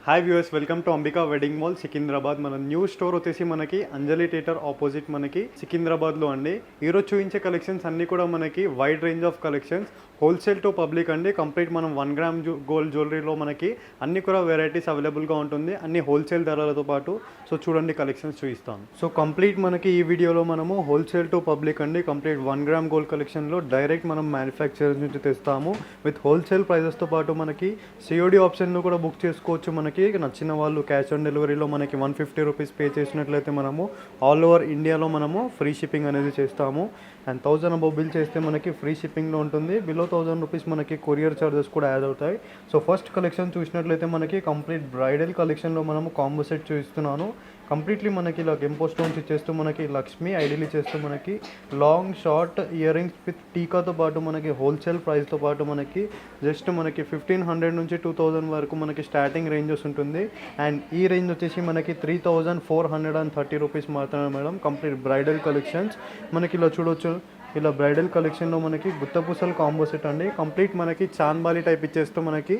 Hi viewers, welcome to Ambika wedding mall Secunderabad. మన new store వచ్చేసి మనకి అంజలి థియేటర్ ఆపోజిట్ మనకి సికింద్రాబాద్లో అండి. ఈరోజు చూపించే కలెక్షన్స్ అన్నీ కూడా మనకి wide range of collections, wholesale to public అండి. కంప్లీట్ మనం 1 గ్రామ్ గోల్డ్ జ్యువెలరీలో మనకి అన్ని కూడా వెరైటీస్ అవైలబుల్గా ఉంటుంది, అన్ని హోల్సేల్ ధరలతో పాటు. సో చూడండి, కలెక్షన్స్ చూపిస్తాను. సో కంప్లీట్ మనకి ఈ వీడియోలో మనము హోల్సేల్ టు పబ్లిక్ అండి. కంప్లీట్ 1 గ్రామ్ గోల్డ్ కలెక్షన్లో డైరెక్ట్ మనం మ్యానుఫ్యాక్చరర్ నుంచి తెస్తాము విత్ హోల్సేల్ ప్రైజెస్తో పాటు మనకి సిఓడి ఆప్షన్లో కూడా బుక్ చేసుకోవచ్చు. మనకి నచ్చిన వాళ్ళు క్యాష్ ఆన్ డెలివరీలో మనకి 150 రూపీస్ పే చేసినట్లయితే మనము ఆల్ ఓవర్ ఇండియాలో మనము ఫ్రీ షిప్పింగ్ అనేది చేస్తాము. అండ్ 1000 అబౌవ్ బిల్ చేస్తే మనకి ఫ్రీ షిప్పింగ్లో ఉంటుంది. బిలో 1000 రూపీస్ మనకి కొరియర్ చార్జెస్ కూడా యాడ్ అవుతాయి. సో ఫస్ట్ కలెక్షన్ చూసినట్లయితే మనకి కంప్లీట్ బ్రైడల్ కలెక్షన్లో మనము కాంబో సెట్ చూపిస్తున్నాను. కంప్లీట్లీ మనకి ఇలా గెంపో స్టోన్స్ ఇచ్చేస్తూ మనకి లక్ష్మి ఐడియల్ ఇచ్చేస్తూ మనకి long short earrings with టీకాతో పాటు మనకి హోల్సేల్ ప్రైస్తో పాటు మనకి జస్ట్ మనకి 1500 నుంచి 2000 వరకు మనకి స్టార్టింగ్ రేంజెస్ ఉంటుంది. అండ్ ఈ రేంజ్ వచ్చేసి మనకి 3430 రూపీస్ మాత్రమే మేడం. కంప్లీట్ బ్రైడల్ కలెక్షన్స్ మనకి ఇలా చూడొచ్చు. ఇలా బ్రైడల్ కలెక్షన్లో మనకి గుత్తపూసలు కాంబో సెట్ అండి. కంప్లీట్ మనకి చాన్బాలి టైప్ ఇచ్చేస్తూ మనకి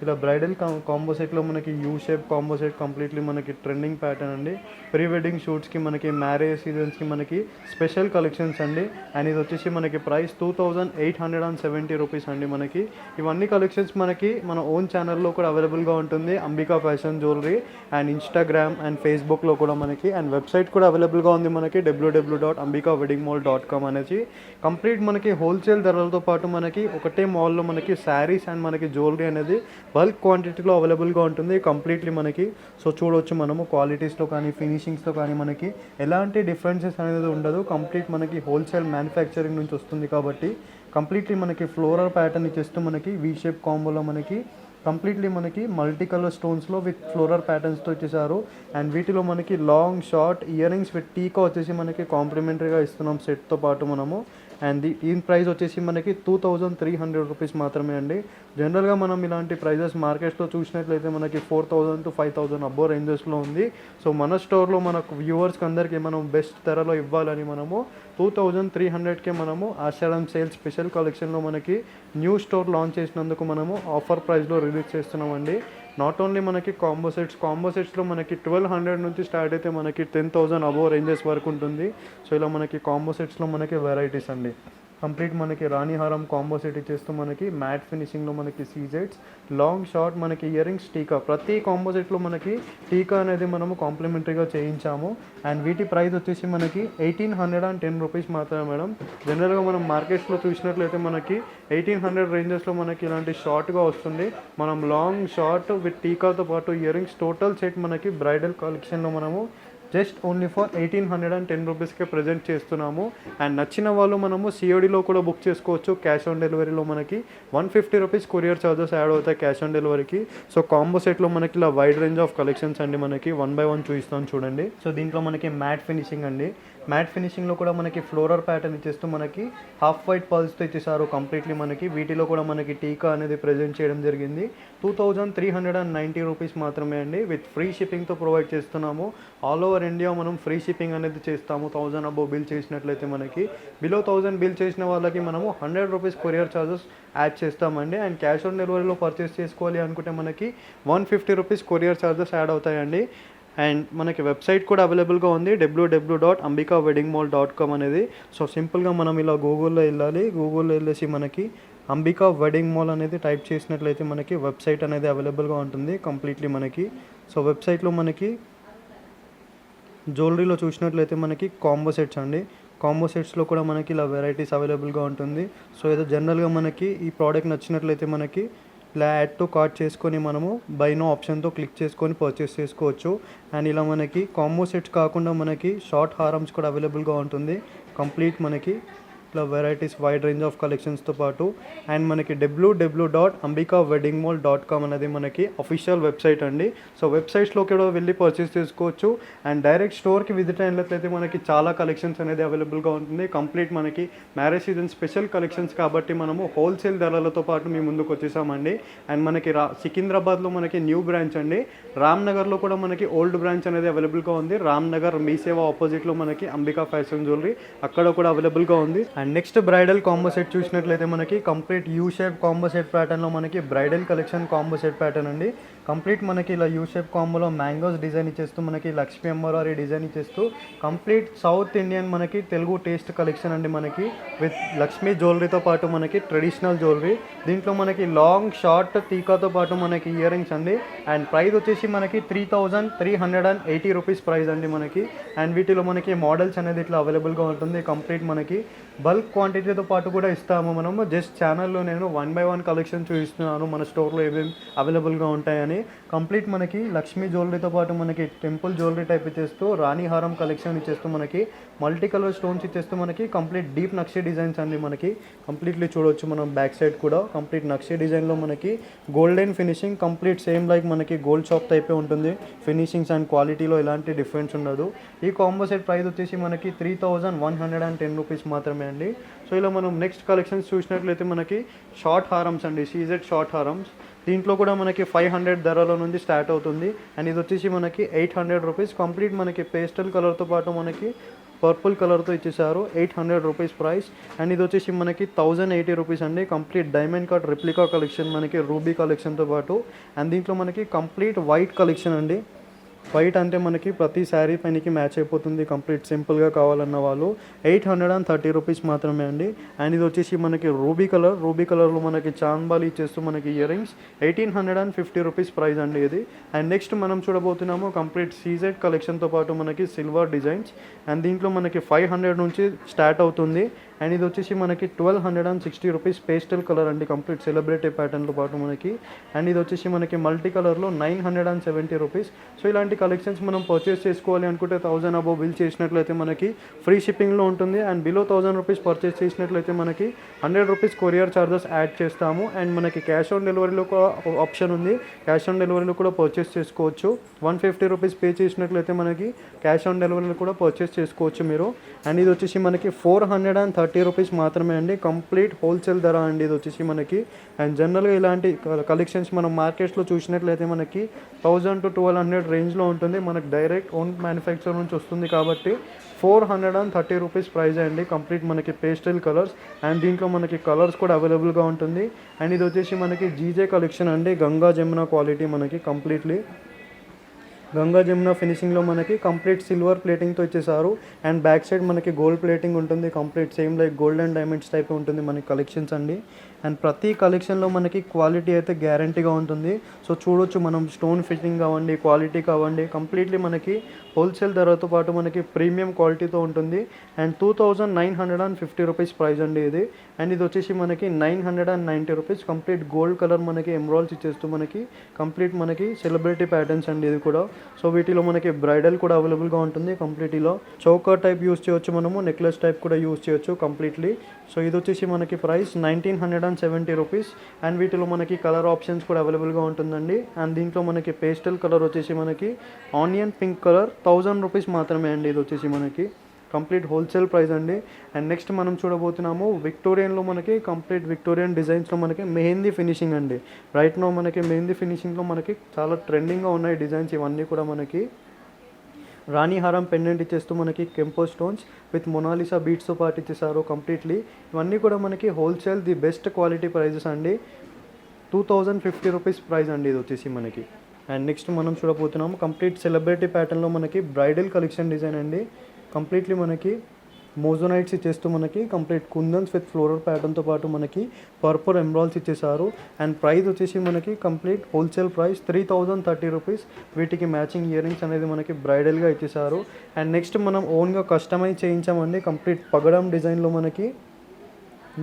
ఇలా బ్రైడల్ కాంబో సెట్లో మనకి U shape combo set completely మనకి ట్రెండింగ్ ప్యాటర్న్ అండి. ప్రీ వెడ్డింగ్ షూట్స్కి మనకి మ్యారేజ్ సీజన్స్కి మనకి స్పెషల్ కలెక్షన్స్ అండి. అండ్ ఇది వచ్చేసి మనకి ప్రైస్ 2870 రూపీస్ అండి. మనకి ఇవన్నీ కలెక్షన్స్ మనకి మన ఓన్ ఛానల్లో కూడా అవైలబుల్గా ఉంటుంది, Ambika fashion jewellery. And Instagram and ఫేస్బుక్లో కూడా మనకి, అండ్ వెబ్సైట్ కూడా అవైలబుల్గా ఉంది మనకి www.ambikaweddingmall.com అనేసి. కంప్లీట్ మనకి హోల్సేల్ ధరలతో పాటు మనకి ఒకటే మాల్లో మనకి శారీస్ అండ్ మనకి జ్యువెలరీ అనేది బల్క్ క్వాంటిటీలో అవైలబుల్గా ఉంటుంది కంప్లీట్లీ మనకి. సో చూడవచ్చు మనము క్వాలిటీస్లో కానీ ఫినిషింగ్స్లో కానీ మనకి ఎలాంటి డిఫరెన్సెస్ అనేది ఉండదు. కంప్లీట్ మనకి హోల్సేల్ మ్యానుఫ్యాక్చరింగ్ నుంచి వస్తుంది కాబట్టి కంప్లీట్లీ మనకి ఫ్లోరల్ ప్యాటర్న్ ఇచ్చేస్తూ మనకి వీ షేప్ కాంబోలో మనకి కంప్లీట్లీ మనకి మల్టీ కలర్ స్టోన్స్లో విత్ ఫ్లోరల్ ప్యాటర్న్స్తో ఇచ్చేసారు. అండ్ వీటిలో మనకి long short earrings with టీకా వచ్చేసి మనకి కాంప్లిమెంటరీగా ఇస్తున్నాం సెట్తో పాటు మనము. అండ్ దీని ప్రైస్ వచ్చేసి మనకి 2300 రూపీస్ మాత్రమే అండి. జనరల్గా మనం ఇలాంటి ప్రైజెస్ మార్కెట్స్లో చూసినట్లయితే మనకి 4000 to 5000 అబ్బో రేంజెస్లో ఉంది. సో మన స్టోర్లో మనకు వ్యూవర్స్కి అందరికీ మనం బెస్ట్ ధరలో ఇవ్వాలని మనము 2300కే మనము ఆషాఢం సేల్ స్పెషల్ కలెక్షన్లో మనకి న్యూ స్టోర్ లాంచ్ చేసినందుకు మనము ఆఫర్ ప్రైస్లో రిలీజ్ చేస్తున్నామండి. నాట్ ఓన్లీ మనకి కాంబో సెట్స్లో మనకి 1200 నుంచి స్టార్ట్ అయితే మనకి 10,000 అబోవ్ రేంజెస్ వరకు ఉంటుంది. సో ఇలా మనకి కాంబో సెట్స్లో మనకి వెరైటీస్ అండి. కంప్లీట్ మనకి రాణిహారం కాంబో సెట్ ఇచ్చేస్తూ మనకి మ్యాట్ ఫినిషింగ్లో మనకి సీజెట్స్ లాంగ్ షార్ట్ మనకి ఇయర్ రింగ్స్ టీకా, ప్రతి కాంబో సెట్లో మనకి టీకా అనేది మనము కాంప్లిమెంటరీగా చేయించాము. అండ్ వీటి ప్రైస్ వచ్చేసి మనకి 1810 రూపీస్ మాత్రమే మేడం. జనరల్గా మనం మార్కెట్స్లో చూసినట్లయితే మనకి 1800 రేంజెస్లో మనకి ఇలాంటి షార్ట్గా వస్తుంది. మనం లాంగ్ షార్ట్ విత్ టీకాతో పాటు ఇయర్ రింగ్స్ టోటల్ సెట్ మనకి బ్రైడల్ కలెక్షన్లో మనము జస్ట్ ఓన్లీ ఫర్ 1810 రూపీస్కే ప్రజెంట్ చేస్తున్నాము. అండ్ నచ్చిన వాళ్ళు మనము సిఓడిలో కూడా బుక్ చేసుకోవచ్చు. క్యాష్ ఆన్ డెలివరీలో మనకి 150 రూపీస్ కొరియర్ ఛార్జెస్ యాడ్ అవుతాయి క్యాష్ ఆన్ డెలివరీకి. సో కాంబో సెట్లో మనకి ఇలా వైడ్ రేంజ్ ఆఫ్ కలెక్షన్స్ అండి. మనకి 1 by 1 చూపిస్తాను చూడండి. సో దీంట్లో మనకి మ్యాట్ ఫినిషింగ్ అండి. మ్యాట్ ఫినిషింగ్లో కూడా మనకి ఫ్లోరల్ ప్యాటర్న్ ఇచ్చేస్తూ మనకి హాఫ్ వైట్ పల్స్తో ఇచ్చేసారు కంప్లీట్లీ మనకి. వీటిలో కూడా మనకి టీకా అనేది ప్రజెంట్ చేయడం జరిగింది. 2390 రూపీస్ మాత్రమే అండి. విత్ ఫ్రీ షిప్పింగ్తో ప్రొవైడ్ చేస్తున్నాము. ఆల్ ఓవర్ ఇండియా మనం ఫ్రీ షిప్పింగ్ అనేది చేస్తాము. 1000 అబోవ్ బిల్ చేసినట్లయితే మనకి. బిలో 1000 బిల్ చేసిన వాళ్ళకి మనము 100 రూపీస్ కొరియర్ ఛార్జెస్ యాడ్ చేస్తామండి. అండ్ క్యాష్ ఆన్ డెలివరీలో పర్చేస్ చేసుకోవాలి అనుకుంటే మనకి 150 రూపీస్ కొరియర్ ఛార్జెస్ యాడ్ అవుతాయండి. అండ్ మనకి వెబ్సైట్ కూడా అవైలబుల్గా ఉంది www.ambikaweddingmall.com అనేది. సో సింపుల్గా మనం ఇలా గూగుల్లో వెళ్ళాలి. గూగుల్లో వెళ్ళేసి మనకి అంబికా వెడ్డింగ్ మాల్ అనేది టైప్ చేసినట్లయితే మనకి వెబ్సైట్ అనేది అవైలబుల్గా ఉంటుంది కంప్లీట్లీ మనకి. సో వెబ్సైట్లో మనకి జ్యువెలరీలో చూసినట్లయితే మనకి కాంబో సెట్స్ అండి. కాంబో సెట్స్లో కూడా మనకి ఇలా వెరైటీస్ అవైలబుల్గా ఉంటుంది. సో ఏదో జనరల్గా మనకి ఈ ప్రోడక్ట్ నచ్చినట్లయితే మనకి ఇలా యాడ్ టు కార్ట్ చేసుకొని మనము బై నో ఆప్షన్తో క్లిక్ చేసుకొని పర్చేస్ చేసుకోవచ్చు. అండ్ ఇలా మనకి కాంబో సెట్స్ కాకుండా మనకి షార్ట్ హారమ్స్ కూడా అవైలబుల్గా ఉంటుంది కంప్లీట్ మనకి. ఇట్లా వెరైటీస్ వైడ్ రేంజ్ ఆఫ్ కలెక్షన్స్తో పాటు. అండ్ మనకి www.ambikaweddingmall.com అనేది మనకి అఫీషియల్ వెబ్సైట్ అండి. సో వెబ్సైట్స్లోకి కూడా వెళ్ళి పర్చేస్ చేసుకోవచ్చు. అండ్ డైరెక్ట్ స్టోర్కి విజిట్ అయినట్లయితే మనకి చాలా కలెక్షన్స్ అనేది అవైలబుల్గా ఉంటుంది. కంప్లీట్ మనకి మ్యారేజ్ సీజన్ స్పెషల్ కలెక్షన్స్ కాబట్టి మనము హోల్సేల్ ధరలతో పాటు మీ ముందుకు వచ్చేసామండి. అండ్ మనకి సికింద్రాబాద్లో మనకి న్యూ బ్రాంచ్ అండి. రామ్నగర్లో కూడా మనకి ఓల్డ్ బ్రాంచ్ అనేది అవైలబుల్గా ఉంది. రామ్నగర్ మీ సేవ ఆపోజిట్లో మనకి అంబికా ఫ్యాషన్ జ్యువెలరీ అక్కడ కూడా అవైలబుల్గా ఉంది. And next bridal combo set చూసినట్లయితే మనకి complete U shape combo set ప్యాటర్న్లో మనకి bridal collection combo set pattern అండి. కంప్లీట్ మనకి ఇలా యూ షేప్ కాంబోలో మ్యాంగోస్ డిజైన్ ఇచ్చేస్తూ మనకి లక్ష్మీ అమ్మవారి డిజైన్ ఇచ్చేస్తూ కంప్లీట్ సౌత్ ఇండియన్ మనకి తెలుగు టేస్ట్ కలెక్షన్ అండి మనకి విత్ లక్ష్మీ జ్యువెలరీతో పాటు మనకి ట్రెడిషనల్ జ్యువెలరీ. దీంట్లో మనకి లాంగ్ షార్ట్ టీకాతో పాటు మనకి ఇయర్ రింగ్స్ అండి. అండ్ ప్రైస్ వచ్చేసి మనకి 3,380 రూపీస్ ప్రైస్ అండి మనకి. అండ్ వీటిలో మనకి మోడల్స్ అనేది ఇట్లా అవైలబుల్గా ఉంటుంది. కంప్లీట్ మనకి బల్క్ క్వాంటిటీతో పాటు కూడా ఇస్తాము మనము. జస్ట్ ఛానల్లో నేను 1 by 1 కలెక్షన్ చూపిస్తున్నాను మన స్టోర్లో ఏమేమి అవైలబుల్గా ఉంటాయని. కంప్లీట్ మనకి లక్ష్మీ జ్యువెలరీతో పాటు మనకి టెంపుల్ జ్యువెలరీ టైప్ ఇచ్చేస్తూ రాణి హారం కలెక్షన్ ఇచ్చేస్తూ మనకి మల్టీ కలర్ స్టోన్స్ ఇచ్చేస్తూ మనకి కంప్లీట్ డీప్ నక్షి డిజైన్స్ అండి మనకి. కంప్లీట్లీ చూడవచ్చు మనం బ్యాక్ సైడ్ కూడా కంప్లీట్ నక్షి డిజైన్లో మనకి golden finishing complete same like మనకి గోల్డ్ షాప్ టైపే ఉంటుంది. ఫినిషింగ్స్ అండ్ క్వాలిటీలో ఎలాంటి డిఫరెన్స్ ఉండదు. ఈ కాంబో సెట్ ప్రైస్ వచ్చేసి మనకి 3,110 రూపీస్ మాత్రమే అండి. సో ఇలా మనం నెక్స్ట్ కలెక్షన్స్ చూసినట్లయితే మనకి షార్ట్ హారమ్స్ అండి, సీజెడ్ షార్ట్ హారమ్స్. దీంట్లో కూడా మనకి 500 ధరల నుంచి స్టార్ట్ అవుతుంది. అండ్ ఇది వచ్చేసి మనకి 800 రూపీస్. కంప్లీట్ మనకి పేస్టల్ కలర్తో పాటు మనకి పర్పుల్ కలర్తో ఇచ్చేసారు. 800 రూపీస్ ప్రైస్. అండ్ ఇది వచ్చేసి మనకి 1,080 రూపీస్ అండి. Complete diamond cut replica collection మనకి రూబీ కలెక్షన్తో పాటు. అండ్ దీంట్లో మనకి కంప్లీట్ వైట్ కలెక్షన్ అండి. వైట్ అంటే మనకి ప్రతి శారీ పైనకి మ్యాచ్ అయిపోతుంది. కంప్లీట్ సింపుల్గా కావాలన్న వాళ్ళు 830 రూపీస్ మాత్రమే అండి. అండ్ ఇది వచ్చేసి మనకి రూబీ కలర్లో మనకి చాంబాలి ఇచ్చేస్తూ మనకి ఇయర్ రింగ్స్ 1,850 రూపీస్ ప్రైస్ అండి ఇది. అండ్ నెక్స్ట్ మనం చూడబోతున్నాము కంప్లీట్ సీజెడ్ కలెక్షన్తో పాటు మనకి సిల్వర్ డిజైన్స్. అండ్ దీంట్లో మనకి 500 నుంచి స్టార్ట్ అవుతుంది. అండ్ ఇది వచ్చేసి మనకి 1,260 రూపీస్ పేస్టల్ కలర్ అండి, కంప్లీట్ సెలబ్రిటీ ప్యాటర్న్తో పాటు మనకి. అండ్ ఇది వచ్చేసి మనకి మల్టీ కలర్లో 970 రూపీస్. సో ఇలాంటి కలెక్షన్స్ మనం పర్చేస్ చేసుకోవాలి అనుకుంటే 1,000 అబోవ్ బిల్ చేసినట్లయితే మనకి ఫ్రీ షిప్పింగ్లో ఉంటుంది. అండ్ బిలో 1,000 రూపీస్ పర్చేస్ చేసినట్లయితే మనకి 100 రూపీస్ కొరియర్ ఛార్జెస్ యాడ్ చేస్తాము. అండ్ మనకి క్యాష్ ఆన్ డెలివరీలో ఒక ఆప్షన్ ఉంది. క్యాష్ ఆన్ డెలివరీలో కూడా పర్చేస్ చేసుకోవచ్చు. 150 రూపీస్ పే చేసినట్లయితే మనకి క్యాష్ ఆన్ డెలివరీలో కూడా పర్చేస్ చేసుకోవచ్చు మీరు. అండ్ ఇది వచ్చేసి మనకి 430 రూపీస్ మాత్రమే అండి. కంప్లీట్ హోల్సేల్ ధర అండి ఇది వచ్చేసి మనకి. అండ్ జనరల్గా ఇలాంటి కలెక్షన్స్ మనం మార్కెట్స్లో చూసినట్లయితే మనకి 1,000 to 1,200 రేంజ్లో ఉంటుంది. మనకి డైరెక్ట్ ఓన్ మ్యానుఫ్యాక్చర్ నుంచి వస్తుంది కాబట్టి 430 రూపీస్ ప్రైజ్ అండి. కంప్లీట్ మనకి పేస్టల్ కలర్స్. అండ్ దీంట్లో మనకి కలర్స్ కూడా అవైలబుల్గా ఉంటుంది. అండ్ ఇది వచ్చేసి మనకి జీజే కలెక్షన్ అండి. గంగా జమున క్వాలిటీ మనకి కంప్లీట్లీ గంగా జమున ఫినిషింగ్లో మనకి కంప్లీట్ సిల్వర్ ప్లేటింగ్తో ఇచ్చేసారు. అండ్ బ్యాక్ సైడ్ మనకి గోల్డ్ ప్లేటింగ్ ఉంటుంది. Complete same like gold and diamonds type ఉంటుంది మనకి కలెక్షన్స్ అండి. అండ్ ప్రతి కలెక్షన్లో మనకి క్వాలిటీ అయితే గ్యారంటీగా ఉంటుంది. సో చూడొచ్చు మనం స్టోన్ ఫిట్టింగ్ కావండి, క్వాలిటీ కావండి, కంప్లీట్లీ మనకి హోల్సేల్ ధరతో పాటు మనకి ప్రీమియం క్వాలిటీతో ఉంటుంది. అండ్ 2,950 రూపీస్ ప్రైస్ అండి ఇది. అండ్ ఇది వచ్చేసి మనకి 990 రూపీస్. కంప్లీట్ గోల్డ్ కలర్ మనకి ఎమరాల్డ్స్ ఇచ్చేస్తూ మనకి కంప్లీట్ మనకి సెలబ్రిటీ ప్యాటర్న్స్ అండి ఇది కూడా. సో వీటిలో మనకి బ్రైడల్ కూడా అవైలబుల్గా ఉంటుంది. కంప్లీట్ ఇలా చౌకర్ టైప్ యూస్ చేయొచ్చు మనము, నెక్లెస్ టైప్ కూడా యూస్ చేయొచ్చు కంప్లీట్లీ. సో ఇది వచ్చేసి మనకి ప్రైస్ 1,970 రూపీస్. అండ్ వీటిలో మనకి కలర్ ఆప్షన్స్ కూడా అవైలబుల్గా ఉంటుందండి. అండ్ దీంట్లో మనకి పేస్టల్ కలర్ వచ్చేసి మనకి ఆనియన్ పింక్ కలర్ 1,000 రూపీస్ మాత్రమే అండి ఇది వచ్చేసి మనకి. కంప్లీట్ హోల్సేల్ ప్రైస్ అండి. అండ్ నెక్స్ట్ మనం చూడబోతున్నాము విక్టోరియన్లో మనకి కంప్లీట్ విక్టోరియన్ డిజైన్స్లో మనకి మెహందీ ఫినిషింగ్ అండి. రైట్ నో మనకి మెహందీ ఫినిషింగ్లో మనకి చాలా ట్రెండింగ్గా ఉన్నాయి డిజైన్స్ ఇవన్నీ కూడా. మనకి రాణి హారం పెండెంట్ ఇచ్చేస్తూ మనకి కెంపో స్టోన్స్ విత్ మొనాలిసా బీట్స్తో పాటు ఇచ్చేసారు కంప్లీట్లీ. ఇవన్నీ కూడా మనకి wholesale the best quality prices అండి. 2,050 రూపీస్ ప్రైస్ అండి ఇది వచ్చేసి మనకి. అండ్ నెక్స్ట్ మనం చూడబోతున్నాము కంప్లీట్ సెలబ్రిటీ ప్యాటర్న్లో మనకి బ్రైడల్ కలెక్షన్ డిజైన్ అండి. కంప్లీట్లీ మనకి మోజోనైట్స్ ఇచ్చేస్తూ మనకి కంప్లీట్ కుందన్స్ విత్ ఫ్లోరల్ ప్యాటర్న్తో పాటు మనకి పర్పుల్ ఎమరాల్డ్స్ ఇచ్చేసారు. అండ్ ప్రైస్ వచ్చేసి మనకి కంప్లీట్ హోల్సేల్ ప్రైస్ 3,030 రూపీస్. వీటికి మ్యాచింగ్ ఇయర్ రింగ్స్ అనేది మనకి బ్రైడల్గా ఇచ్చేసారు. అండ్ నెక్స్ట్ మనం ఓన్గా కస్టమైజ్ చేయించామండి. కంప్లీట్ పగడం డిజైన్లో మనకి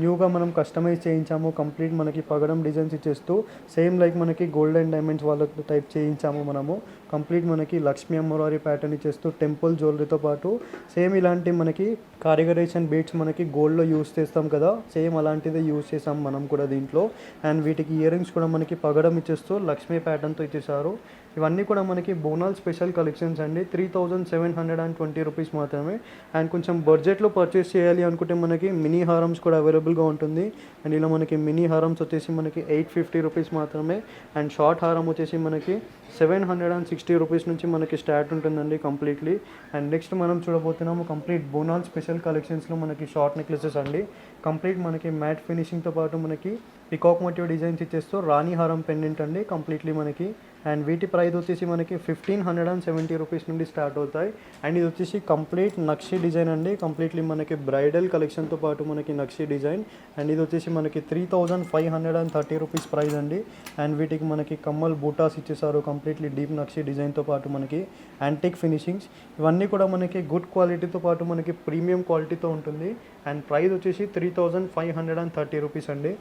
న్యూగా మనం కస్టమైజ్ చేయించాము. కంప్లీట్ మనకి పగడం డిజైన్స్ ఇచ్చేస్తూ సేమ్ లైక్ మనకి గోల్డ్ అండ్ డైమండ్స్ వాళ్ళ టైప్ చేయించాము మనము. కంప్లీట్ మనకి లక్ష్మీ అమ్మవారి ప్యాటర్న్ ఇచ్చేస్తూ టెంపుల్ జ్యువెలరీతో పాటు సేమ్ ఇలాంటి మనకి కారిగరేషన్ బీట్స్ మనకి గోల్డ్లో యూస్ చేస్తాం కదా, సేమ్ అలాంటిదే యూస్ చేసాం మనం కూడా దీంట్లో. అండ్ వీటికి ఇయర్ రింగ్స్ కూడా మనకి పగడం ఇచ్చేస్తూ లక్ష్మీ ప్యాటర్న్తో ఇచ్చేసారు. ఇవన్నీ కూడా మనకి బోనాల్ స్పెషల్ కలెక్షన్స్ అండి. 3,720 రూపీస్ మాత్రమే. అండ్ కొంచెం బడ్జెట్లో పర్చేస్ చేయాలి అనుకుంటే మనకి మినీ హారమ్స్ కూడా అవైలబుల్గా ఉంటుంది. అండ్ ఇలా మనకి మినీ హారమ్స్ వచ్చేసి మనకి 850 రూపీస్ మాత్రమే. అండ్ షార్ట్ హారం వచ్చేసి మనకి 760 రూపీస్ నుంచి మనకి స్టార్ట్ ఉంటుందండి కంప్లీట్లీ. అండ్ నెక్స్ట్ మనం చూడబోతున్నాము కంప్లీట్ బోనాల్ స్పెషల్ కలెక్షన్స్లో మనకి షార్ట్ నెక్లెసెస్ అండి. కంప్లీట్ మనకి మ్యాట్ ఫినిషింగ్తో పాటు మనకి పికాక్ మోటివ్ డిజైన్స్ ఇచ్చేస్తూ రాణి హారం పెండెంట్ అండి కంప్లీట్లీ మనకి. అండ్ వీటి ప్రైస్ వచ్చేసి మనకి 1570 రూపీస్ నుండి స్టార్ట్ అవుతాయి. అండ్ ఇది వచ్చేసి కంప్లీట్ నక్షి డిజైన్ అండి, కంప్లీట్లీ మనకి బ్రైడల్ కలెక్షన్తో పాటు మనకి నక్షి డిజైన్. అండ్ ఇది వచ్చేసి మనకి 3530 రూపీస్ ప్రైస్ అండి. అండ్ వీటికి మనకి కమ్మల్ బూటాస్ ఇచ్చేసారు కంప్లీట్లీ డీప్ నక్షి డిజైన్తో పాటు మనకి యాంటిక్ ఫినిషింగ్స్. ఇవన్నీ కూడా మనకి గుడ్ క్వాలిటీతో పాటు మనకి ప్రీమియం క్వాలిటీతో ఉంటుంది. అండ్ ప్రైస్ వచ్చేసి 3530 రూపీస్ అండి.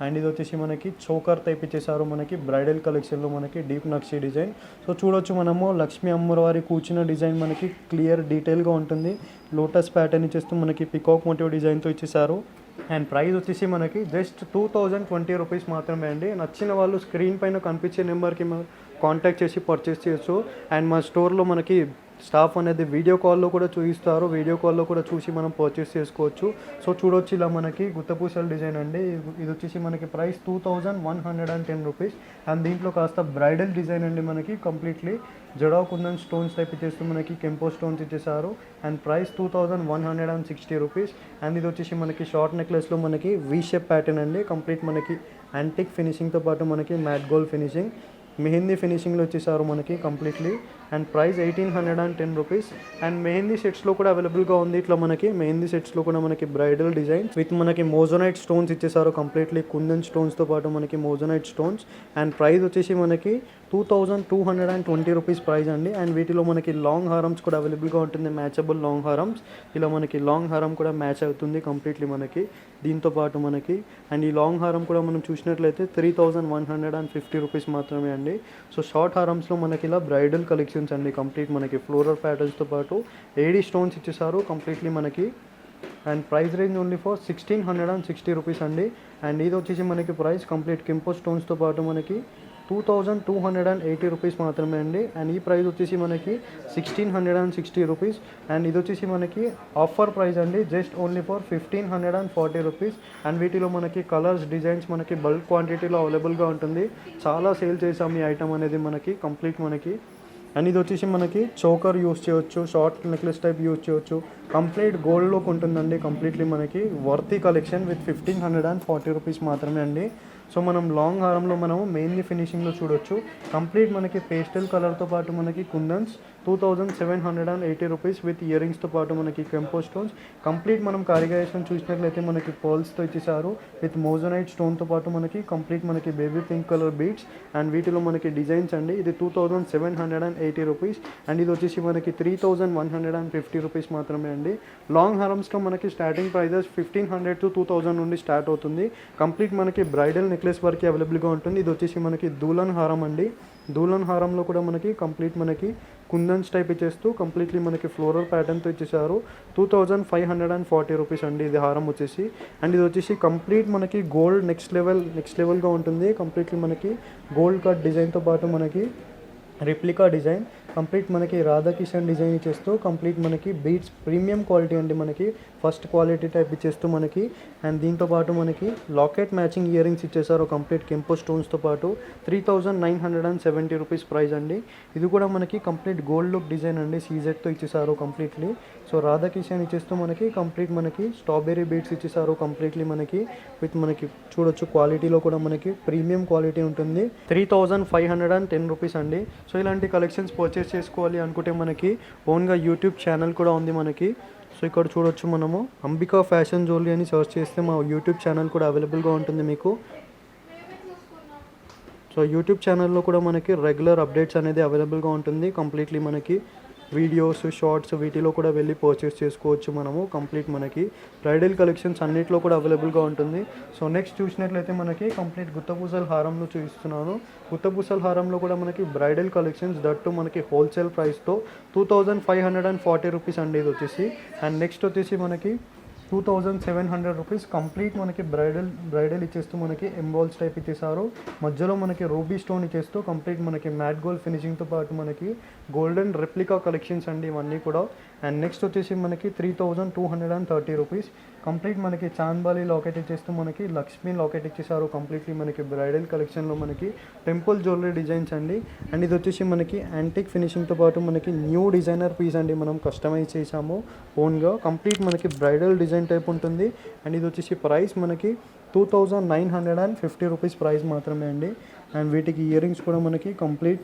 అండ్ ఇది వచ్చేసి మనకి చోకర్ టైప్ ఇచ్చేసారు మనకి బ్రైడల్ కలెక్షన్లో మనకి డీప్ నక్షి డిజైన్. సో చూడొచ్చు మనము లక్ష్మీ అమ్మవారి కూర్చున్న డిజైన్ మనకి క్లియర్ డీటెయిల్గా ఉంటుంది. లోటస్ ప్యాటర్న్ ఇచ్చేస్తూ మనకి పికాక్ మోటివ్ డిజైన్తో ఇచ్చేసారు. అండ్ ప్రైస్ వచ్చేసి మనకి జస్ట్ 2020 రూపీస్ మాత్రమే అండి. నచ్చిన వాళ్ళు స్క్రీన్ పైన కనిపించే నెంబర్కి కాంటాక్ట్ చేసి పర్చేస్ చేయొచ్చు. అండ్ మా స్టోర్లో మనకి స్టాఫ్ అనేది వీడియో కాల్లో కూడా చూపిస్తారు, వీడియో కాల్లో కూడా చూసి మనం పర్చేస్ చేసుకోవచ్చు. సో చూడొచ్చు ఇలా మనకి గుత్తపూసల డిజైన్ అండి. ఇది వచ్చేసి మనకి ప్రైస్ 2110 రూపీస్. అండ్ దీంట్లో కాస్త బ్రైడల్ డిజైన్ అండి మనకి completely jadau kundan stones type ఇచ్చేస్తూ మనకి కెంపో స్టోన్స్ ఇచ్చేసారు. And price 2160 rupees. అండ్ ఇది వచ్చేసి మనకి షార్ట్ నెక్లెస్లో మనకి వీ షేప్ ప్యాటర్న్ అండి, కంప్లీట్ మనకి యాంటిక్ ఫినిషింగ్తో పాటు మనకి మ్యాట్ గోల్డ్ ఫినిషింగ్ మెహందీ ఫినిషింగ్లో వచ్చేసారు మనకి completely. And price 1810 rupees. And mehndi సెట్స్లో కూడా అవైలబుల్గా ఉంది. ఇట్లా మనకి మెహందీ సెట్స్లో కూడా మనకి బ్రైడల్ డిజైన్స్ విత్ మనకి మోజోనైట్ స్టోన్స్ ఇచ్చేసారు కంప్లీట్లీ కుందన్ స్టోన్స్తో పాటు మనకి మోజోనైట్ స్టోన్స్. అండ్ ప్రైస్ వచ్చేసి మనకి 2220 రూపీస్ ప్రైస్ అండి. అండ్ వీటిలో మనకి లాంగ్ హారమ్స్ కూడా అవైలబుల్గా ఉంటుంది, మ్యాచబుల్ లాంగ్ హారమ్స్. ఇలా మనకి లాంగ్ హారం కూడా మ్యాచ్ అవుతుంది కంప్లీట్లీ మనకి దీంతో పాటు మనకి. అండ్ ఈ లాంగ్ హారం కూడా మనం చూసినట్లయితే 3150 రూపీస్ మాత్రమే అండి. సో షార్ట్ హారమ్స్లో మనకి ఇలా బ్రైడల్ కలెక్షన్స్ అండి, కంప్లీట్ మనకి ఫ్లోరల్ ప్యాటర్న్స్తో పాటు ఏడీ స్టోన్స్ ఇచ్చేసారు కంప్లీట్లీ మనకి. And price range only for 1660 rupees అండి. అండ్ ఇది వచ్చేసి మనకి ప్రైస్ కంప్లీట్ కెంపో స్టోన్స్తో పాటు మనకి 2280 రూపీస్ మాత్రమే అండి. అండ్ ఈ ప్రైస్ వచ్చేసి మనకి 1660 రూపీస్. అండ్ ఇది వచ్చేసి మనకి ఆఫర్ ప్రైస్ అండి, just only for 1540 rupees. And వీటిలో మనకి కలర్స్ డిజైన్స్ మనకి బల్క్ క్వాంటిటీలో అవైలబుల్గా ఉంటుంది. చాలా సేల్ చేసాం ఈ ఐటమ్ అనేది మనకి కంప్లీట్ మనకి. అండ్ ఇది వచ్చేసి మనకి చోకర్ యూస్ చేయొచ్చు, షార్ట్ నెక్లెస్ టైప్ యూస్ చేయొచ్చు, కంప్లీట్ గోల్డ్లోకి ఉంటుందండి కంప్లీట్లీ మనకి వర్తీ కలెక్షన్ విత్ 1540 రూపీస్ మాత్రమే అండి. సో మనం లాంగ్ హారంలో మనము మెయిన్లీ ఫినిషింగ్లో చూడొచ్చు కంప్లీట్ మనకి పేస్టల్ కలర్తో పాటు మనకి కుందన్స్ 2780 రూపీస్ విత్ ఇయర్ రింగ్స్తో పాటు మనకి కెంపో స్టోన్స్. కంప్లీట్ మనం కారిగేషన్ చూసినట్లయితే మనకి పర్ల్స్తో ఇచ్చేసారు విత్ మోజోనైట్ స్టోన్తో పాటు మనకి కంప్లీట్ మనకి baby pink colour beads. And వీటిలో మనకి డిజైన్స్ అండి. ఇది 2780 రూపీస్. అండ్ ఇది వచ్చేసి మనకి 3150 రూపీస్ మాత్రమే అండి. లాంగ్ హారమ్స్లో మనకి స్టార్టింగ్ ప్రైజెస్ 1500 to 2000 నుండి స్టార్ట్ అవుతుంది. కంప్లీట్ మనకి బ్రైడల్ నెక్లెస్ వరకు అవైలబుల్గా ఉంటుంది. ఇది వచ్చేసి మనకి దూలన్ హారం అండి. దూలన్ హారంలో కూడా మనకి కంప్లీట్ మనకి కుందన్స్ టైప్ ఇచ్చేస్తూ కంప్లీట్లీ మనకి ఫ్లోరల్ ప్యాటర్న్తో ఇచ్చేసారు. 2540 రూపీస్ అండి ఇది హారం వచ్చేసి. అండ్ ఇది వచ్చేసి కంప్లీట్ మనకి గోల్డ్ నెక్స్ట్ లెవెల్గా ఉంటుంది. కంప్లీట్లీ మనకి గోల్డ్ కట్ డిజైన్తో పాటు మనకి రెప్లికా డిజైన్ కంప్లీట్ మనకి రాధాకిషన్ డిజైన్ ఇచ్చేస్తూ కంప్లీట్ మనకి బీట్స్ ప్రీమియం క్వాలిటీ అండి మనకి ఫస్ట్ క్వాలిటీ టైప్ ఇచ్చేస్తూ మనకి. అండ్ దీంతో పాటు మనకి లాకెట్ మ్యాచింగ్ ఇయర్ రింగ్స్ ఇచ్చేసారు కంప్లీట్ కెంపో స్టోన్స్తో పాటు 3970 రూపీస్ ప్రైస్ అండి. ఇది కూడా మనకి కంప్లీట్ గోల్డ్ లుక్ డిజైన్ అండి, సీజెడ్తో ఇచ్చేసారు కంప్లీట్లీ. సో రాధాకిషన్ ఇచ్చేస్తూ మనకి కంప్లీట్ మనకి స్ట్రాబెర్రీ బీట్స్ ఇచ్చేసారు కంప్లీట్లీ మనకి విత్ మనకి చూడొచ్చు క్వాలిటీలో కూడా మనకి ప్రీమియం క్వాలిటీ ఉంటుంది. 3510 రూపీస్ అండి. సో ఇలాంటి కలెక్షన్స్ పర్చేస్ చేసుకోవాలి అనుకుంటే మనకి ఓన్గా యూట్యూబ్ ఛానల్ కూడా ఉంది మనకి. సో ఇక్కడ చూడొచ్చు మనము అంబికా ఫ్యాషన్ జ్యువెలరీ అని సర్చ్ చేస్తే మా యూట్యూబ్ ఛానల్ కూడా అవైలబుల్గా ఉంటుంది మీకు. సో యూట్యూబ్ ఛానల్లో కూడా మనకి రెగ్యులర్ అప్డేట్స్ అనేది అవైలబుల్గా ఉంటుంది. కంప్లీట్లీ మనకి వీడియోస్ షార్ట్స్ వీటిలో కూడా వెళ్ళి పర్చేస్ చేసుకోవచ్చు మనము. కంప్లీట్ మనకి బ్రైడల్ కలెక్షన్స్ అన్నిట్లో కూడా అవైలబుల్గా ఉంటుంది. సో నెక్స్ట్ చూసినట్లయితే మనకి కంప్లీట్ గుత్తపూసల హారంలో చూపిస్తున్నాను. గుత్తపూసల హారంలో కూడా మనకి బ్రైడల్ కలెక్షన్స్ దట్టు మనకి హోల్సేల్ ప్రైస్తో 2540 రూపీస్ అండి ఇది వచ్చేసి. అండ్ నెక్స్ట్ వచ్చేసి మనకి 2700 రూపీస్ కంప్లీట్ మనకి బ్రైడల్ ఇచ్చేస్తూ మనకి ఎంబాల్స్ టైప్ ఇచ్చేసారు. మధ్యలో మనకి రూబీ స్టోన్ ఇచ్చేస్తూ కంప్లీట్ మనకి మ్యాట్ గోల్డ్ ఫినిషింగ్తో పాటు మనకి గోల్డెన్ రెప్లికా కలెక్షన్స్ అండి ఇవన్నీ కూడా. అండ్ నెక్స్ట్ వచ్చేసి మనకి 3230 రూపీస్ కంప్లీట్ మనకి చాంద్బాలి లాకెట్ ఇచ్చేస్తూ మనకి లక్ష్మీ లాకెట్ ఇచ్చేసారు కంప్లీట్లీ మనకి బ్రైడల్ కలెక్షన్లో మనకి టెంపుల్ జ్యువెలరీ డిజైన్స్ అండి. అండ్ ఇది వచ్చేసి మనకి యాంటిక్ ఫినిషింగ్తో పాటు మనకి న్యూ డిజైనర్ పీస్ అండి, మనం కస్టమైజ్ చేసాము ఓన్గా. కంప్లీట్ మనకి బ్రైడల్ డిజైన్ టైప్ ఉంటుంది. అండ్ ఇది వచ్చేసి ప్రైస్ మనకి $2,950 రూపీస్ ప్రైస్ మాత్రమే అండి. అండ్ వీటికి ఇయర్ రింగ్స్ కూడా మనకి కంప్లీట్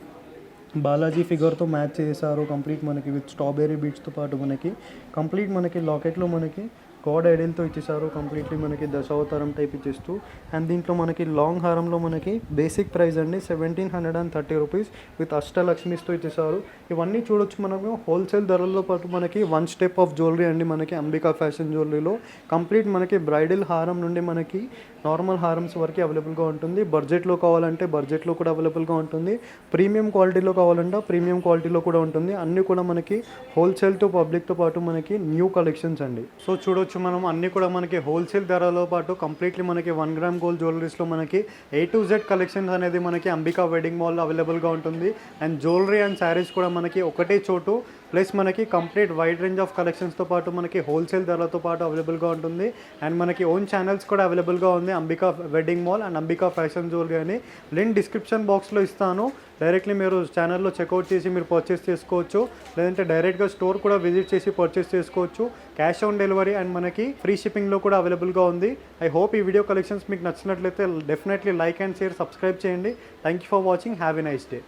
బాలాజీ ఫిగర్తో మ్యాచ్ చేశారు. కంప్లీట్ మనకి విత్ స్ట్రాబెర్రీ బీట్స్తో పాటు మనకి కంప్లీట్ మనకి లాకెట్లో మనకి గాడ్ ఐడియల్తో ఇచ్చేసారు. కంప్లీట్లీ మనకి దశావతారం టైప్ ఇచ్చేస్తూ. అండ్ దీంట్లో మనకి లాంగ్ హారంలో మనకి బేసిక్ ప్రైస్ అండి 1,730 రూపీస్ విత్ అష్టలక్ష్మిస్తో ఇచ్చేసారు. ఇవన్నీ చూడొచ్చు మనము హోల్సేల్ ధరల్లో పాటు మనకి వన్ స్టెప్ ఆఫ్ జ్యువెలరీ అండి. మనకి అంబికా ఫ్యాషన్ జ్యువెలరీలో కంప్లీట్ మనకి బ్రైడల్ హారం నుండి మనకి నార్మల్ హారమ్స్ వరకు అవైలబుల్గా ఉంటుంది. బడ్జెట్లో కావాలంటే బడ్జెట్లో కూడా అవైలబుల్గా ఉంటుంది. ప్రీమియం క్వాలిటీలో కావాలంటే ప్రీమియం క్వాలిటీలో కూడా ఉంటుంది. అన్నీ కూడా మనకి హోల్సేల్ టు పబ్లిక్తో పాటు మనకి న్యూ కలెక్షన్స్ అండి. సో చూడొచ్చు మనం అన్నీ కూడా మనకి హోల్సేల్ ధరలో పాటు కంప్లీట్లీ మనకి 1 గ్రామ్ గోల్డ్ జ్యువెలరీస్లో మనకి A to Z కలెక్షన్స్ అనేది మనకి అంబికా వెడ్డింగ్ మాల్లో అవైలబుల్గా ఉంటుంది. అండ్ జ్యువెలరీ అండ్ శారీస్ కూడా మనకి ఒకటే చోటు ప్లస్ మనకి కంప్లీట్ వైడ్ రేంజ్ ఆఫ్ కలెక్షన్స్తో పాటు మనకి హోల్సేల్ ధరలతో పాటు అవైలబుల్గా ఉంటుంది. అండ్ మనకి ఓన్ ఛానల్స్ కూడా అవైలబుల్గా ఉంది Ambika wedding mall and Ambika fashion jewellery అని. లింక్ డిస్క్రిప్షన్ బాక్స్లో ఇస్తాను. డైరెక్ట్లీ మీరు ఛానల్లో చెక్అవుట్ చేసి మీరు పర్చేస్ చేసుకోవచ్చు. లేదంటే డైరెక్ట్గా స్టోర్ కూడా విజిట్ చేసి పర్చేస్ చేసుకోవచ్చు. క్యాష్ ఆన్ డెలివరీ అండ్ మనకి ఫ్రీ షిప్పింగ్లో కూడా అవైలబుల్గా ఉంది. ఐ హోప్ ఈ వీడియో కలెక్షన్స్ మీకు నచ్చినట్లయితే definitely like and share subscribe చేయండి. Thank you for watching. Have a nice day.